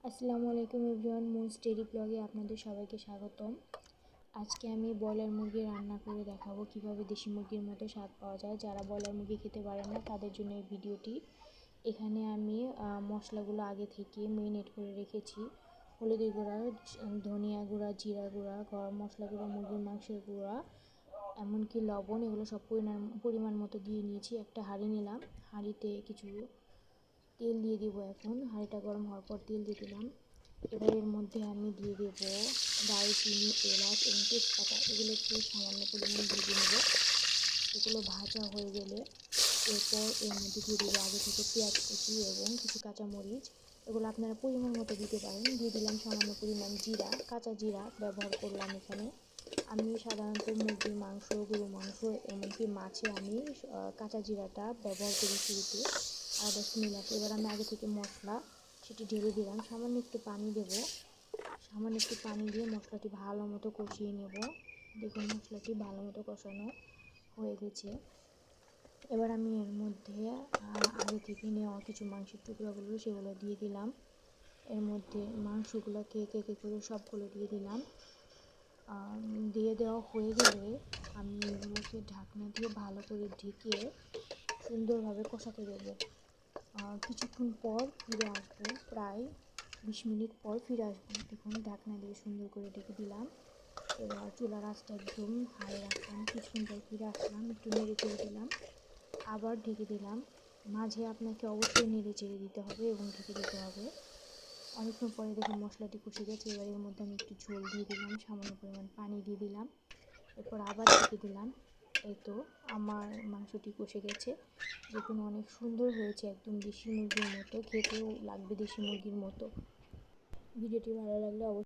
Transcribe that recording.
আসসালামু আলাইকুম everyone, moons daily ব্লগে আপনাদের সবাইকে স্বাগতম। আজকে আমি ব্রয়লার মুরগি রান্না করে দেখাবো কিভাবে দেশি মুরগির মতো স্বাদ পাওয়া যায়। যারা ব্রয়লার মুরগি খেতে পারেন না তাদের জন্য এই ভিডিওটি। এখানে আমি মশলাগুলো আগে থেকে মেরিনেট করে রেখেছি। হলুদের গুঁড়া, ধনিয়া গুঁড়া, জিরা গুঁড়া, গরম মশলা গুঁড়া, মুরগির মাংসের গুঁড়া, এমনকি লবণ, এগুলো সব পরিমাণ মতো দিয়ে নিয়েছি। একটা হাঁড়ি নিলাম, হাঁড়িতে কিছু তেল দিয়ে দিব। এখন হাঁড়িটা গরম হওয়ার পর তেল দিয়ে দিলাম। এবার এর মধ্যে আমি দিয়ে দেব দারুচিনি, এলাচ এবং তেজপাতা। এগুলো একটু সামান্য পরিমাণ ভেজে নেব। এগুলো ভাজা হয়ে গেলে এরপর এর মধ্যে দিয়ে দেবো আগে থেকে পেঁয়াজ কুচি এবং কিছু কাঁচামরিচ। এগুলো আপনারা পরিমাণ মতো দিতে পারেন। দিয়ে দিলাম সামান্য পরিমাণ জিরা, কাঁচা জিরা ব্যবহার করলাম এখানে। আমি সাধারণত মুরগির মাংস, গরুর মাংস, এমনকি মাছে আমি কাঁচা জিরাটা ব্যবহার করি শুরুতে, আলাদা স্মেল আসে। এবার আমি আগে থেকে মশলা সেটি ঢেলে দিলাম। সামান্য একটু পানি দেব। সামান্য একটু পানি দিয়ে মশলাটি ভালো মতো কষিয়ে নেব। দেখুন মশলাটি ভালো মতো কষানো হয়ে গেছে। এবার আমি এর মধ্যে আগে থেকে নেওয়া কিছু মাংসের টুকরাগুলো সেগুলো দিয়ে দিলাম। এর মধ্যে মাংসগুলোকে একে একে করে সবগুলো দিয়ে দিলাম। দিয়ে দেওয়া হয়ে গেলে আমি এগুলোকে ঢাকনা দিয়ে ভালো করে ঢেকে সুন্দরভাবে কষাতে দেবো। কিছুক্ষণ পর ফিরে আসবো, প্রায় 20 মিনিট পর ফিরে আসবো। দেখুন ঢাকনা দিয়ে সুন্দর করে ঢেকে দিলাম। এবার চুলার আঁচটা একদম হাই রাখলাম। কিছুক্ষণ পর ফিরে আসলাম, একটু নেড়ে চেড়ে দিলাম, আবার ঢেকে দিলাম। মাঝে আপনাকে অবশ্যই নেড়ে চেড়ে দিতে হবে এবং ঢেকে দিতে হবে। অনেকক্ষণ পরে দেখুন মশলাটি কষে গেছে। এবার এর মধ্যে আমি একটু ঝোল দিয়ে দিলাম, সামান্য পরিমাণ পানি দিয়ে দিলাম। এরপর আবার ঢেকে দিলাম। এই তো আমার মাংসটি কষে গেছে। দেখুন অনেক সুন্দর হয়েছে, একদম দেশি মুরগির মতো, খেতেও লাগবে দেশি মুরগির মতো। ভিডিওটি ভালো লাগলে অবশ্যই